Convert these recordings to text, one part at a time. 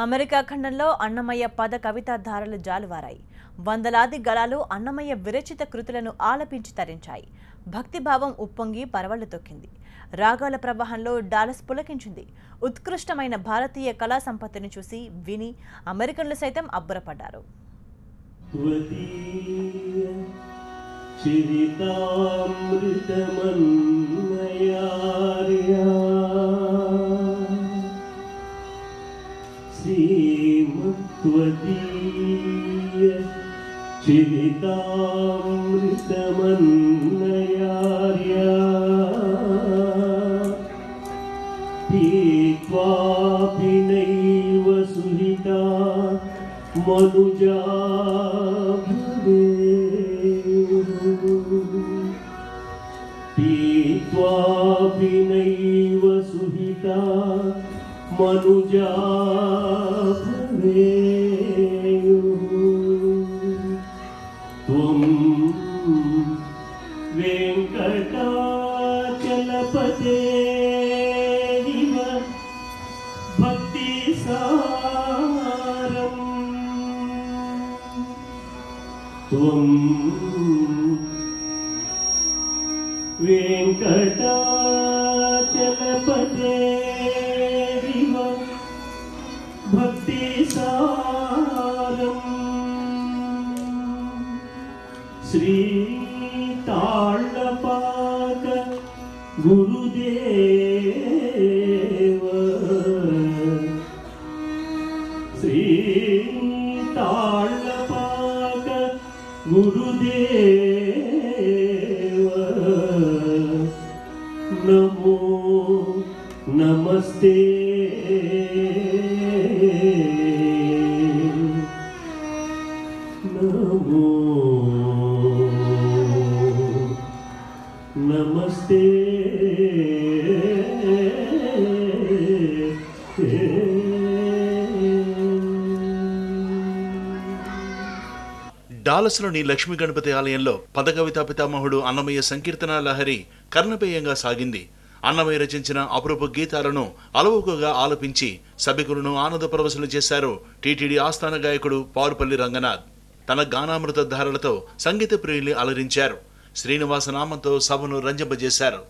America ఖండంలో అన్నమయ్య పద కవితాధారలు జాలువారాయి. వందలాది గళాలు అన్నమయ్య విరచిత కృతులను ఆలపించి తరించాయి. భక్తిభావం ఉప్పొంగి పరవళ్లు తొక్కింది. రాగాల ప్రవాహంలో డాలస్ పులకించింది. ఉత్కృష్టమైన భారతీయ కళా సంపత్తిని చూసి విని అమెరికన్లు సైతం అబ్బురపడ్డారు. चिरितामृतमन्नयार्या पीत्वापि नैव सुहिता मनुजा पीत्वापि नैव सुहिता मनुजा वेंकटाचलपते भक्ति सारम त्वं वेंकटाचलपते भक्ति सारम श्री ताळपाक गुरुदेव श्री ताळपाक गुरुदेव नमो नमस्ते नमो नमस्ते డాలస్లోని లక్ష్మీ గణపతి ఆలయంలో పదకవితా పితామహుడు అన్నమయ్య సంకీర్తన లహరి కర్ణపేయంగా సాగింది. అన్నమయ్య రచించిన అపురూప గీతాలను అలవోకగా ఆలపించి సభికులను ఆనంద పరవశులు చేశారు టీటీడీ ఆస్థాన గాయకుడు పారుపల్లి రంగనాథ్. తన గానామృత ధారలతో సంగీత ప్రియుల్ని అలరించారు. శ్రీనివాస నామంతో సభను రంజింపజేశారు.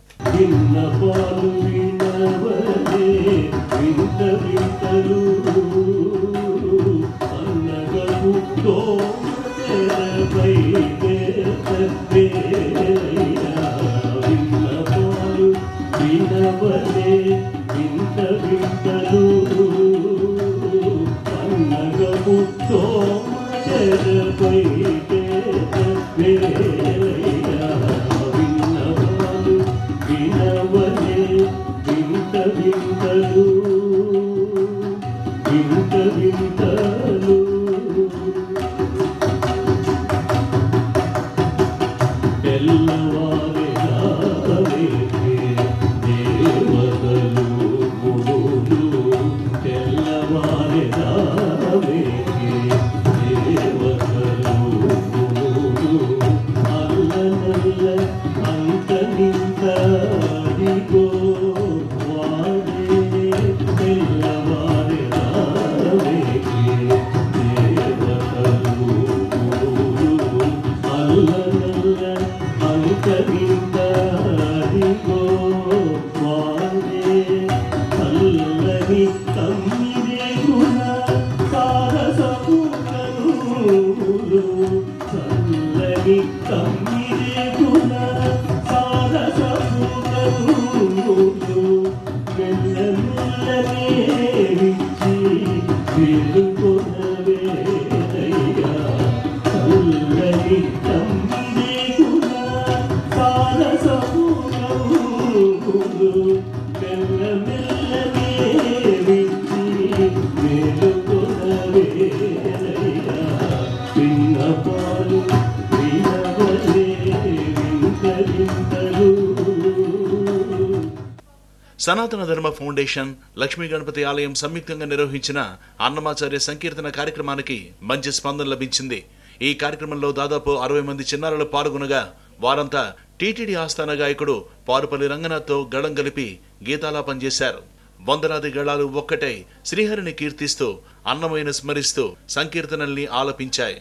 సనాతన ధర్మ ఫౌండేషన్, లక్ష్మీ గణపతి ఆలయం సంయుక్తంగా నిర్వహించిన అన్నమాచార్య సంకీర్తన కార్యక్రమానికి మంచి స్పందన లభించింది. ఈ కార్యక్రమంలో దాదాపు 60 మంది చిన్నారులు పాల్గొనగా వారంతా టీటీడీ ఆస్థాన గాయకుడు పారుపల్లి రంగనాథ్తో గళం కలిపి గీతాలాపన చేశారు. వందలాది గళాలు ఒక్కటై శ్రీహరిని కీర్తిస్తూ అన్నమయ్యను స్మరిస్తూ సంకీర్తనల్ని ఆలపించాయి.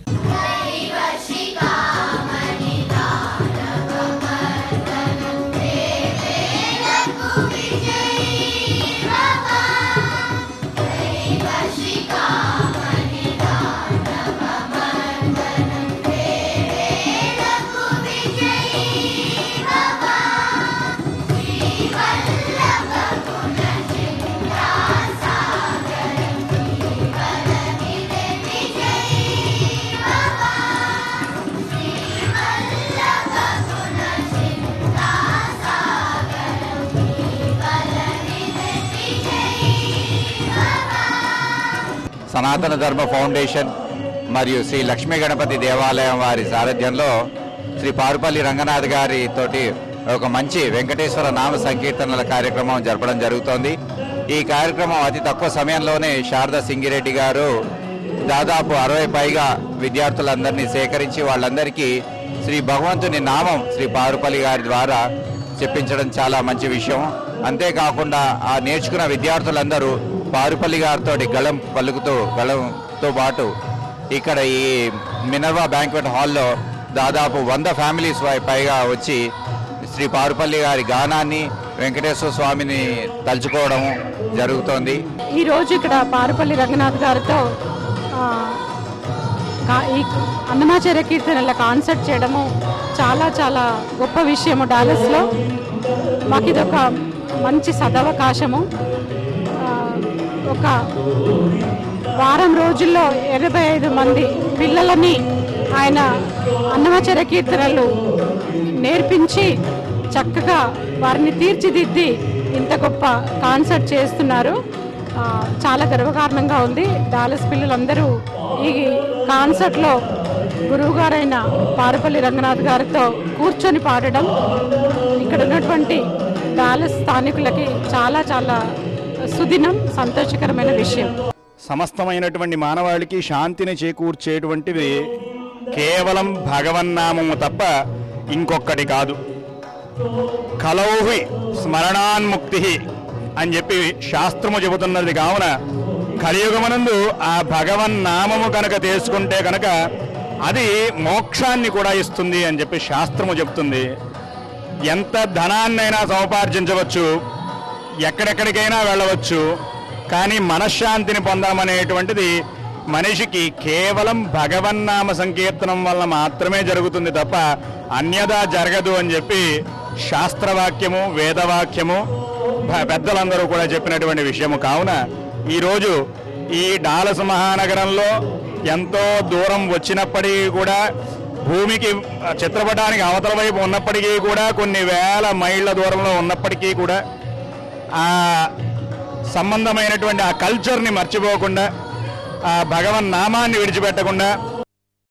సనాతన ధర్మ ఫౌండేషన్ మరియు శ్రీ లక్ష్మీ గణపతి దేవాలయం వారి సారథ్యంలో శ్రీ పారుపల్లి రంగనాథ్ గారి తోటి ఒక మంచి వెంకటేశ్వర నామ సంకీర్తనల కార్యక్రమం జరపడం జరుగుతోంది. ఈ కార్యక్రమం అతి తక్కువ సమయంలోనే శారదా సింగిరెడ్డి గారు దాదాపు 60 పైగా విద్యార్థులందరినీ సేకరించి వాళ్ళందరికీ శ్రీ భగవంతుని నామం శ్రీ పారుపల్లి గారి ద్వారా చెప్పించడం చాలా మంచి విషయం. అంతేకాకుండా ఆ నేర్చుకున్న విద్యార్థులందరూ పారుపల్లి గారితో గళంతో పాటు ఇక్కడ ఈ మినర్వా బ్యాంక్వెట్ హాల్లో దాదాపు 100 ఫ్యామిలీస్ పైగా వచ్చి శ్రీ పారుపల్లి గారి గానాన్ని వెంకటేశ్వర స్వామిని తలుచుకోవడం జరుగుతోంది. ఈరోజు ఇక్కడ పారుపల్లి రంగనాథ్ గారితో ఈ అన్నమాచార్య కీర్తనల కాన్సర్ట్ చేయడము చాలా చాలా గొప్ప విషయము. డాలస్లో మాకు ఇదొక మంచి సదవకాశము. ఒక వారం రోజుల్లో 85 మంది పిల్లలని ఆయన అన్నమాచార్య కీర్తనలు నేర్పించి చక్కగా వారిని తీర్చిదిద్ది ఇంత గొప్ప కాన్సర్ట్ చేస్తున్నారు. చాలా గర్వకారణంగా ఉంది. డాలస్ పిల్లలందరూ ఈ కాన్సర్ట్లో గురువుగారైన పారుపల్లి రంగనాథ్ గారితో కూర్చొని పాడడం ఇక్కడ ఉన్నటువంటి డాలస్ స్థానికులకి చాలా చాలా సుదినం, సంతోషకరమైన విషయం. సమస్తమైనటువంటి మానవాళికి శాంతిని చేకూర్చేటువంటిది కేవలం భగవన్నామము తప్ప ఇంకొక్కటి కాదు. కలౌహి స్మరణాన్ముక్తి అని చెప్పి శాస్త్రము చెబుతున్నది. కావున కలియుగమనందు ఆ భగవన్నామము కనుక తీసుకుంటే కనుక అది మోక్షాన్ని కూడా ఇస్తుంది అని చెప్పి శాస్త్రము చెబుతుంది. ఎంత ధనాన్నైనా సముపార్జించవచ్చు, ఎక్కడెక్కడికైనా వెళ్ళవచ్చు, కానీ మనశ్శాంతిని పొందడమనేటువంటిది మనిషికి కేవలం భగవన్నామ సంకీర్తనం వల్ల మాత్రమే జరుగుతుంది తప్ప అన్యదా జరగదు అని చెప్పి శాస్త్రవాక్యము, వేదవాక్యము పెద్దలందరూ కూడా చెప్పినటువంటి విషయము. కావున ఈరోజు ఈ డాలస్ మహానగరంలో ఎంతో దూరం వచ్చినప్పటికీ కూడా, భూమికి చిత్రపటానికి అవతల వైపు ఉన్నప్పటికీ కూడా, కొన్ని వేల మైళ్ళ దూరంలో ఉన్నప్పటికీ కూడా ఆ సంబంధమైనటువంటి ఆ కల్చర్ని మర్చిపోకుండా, ఆ భగవన్ నామాన్ని విడిచిపెట్టకుండా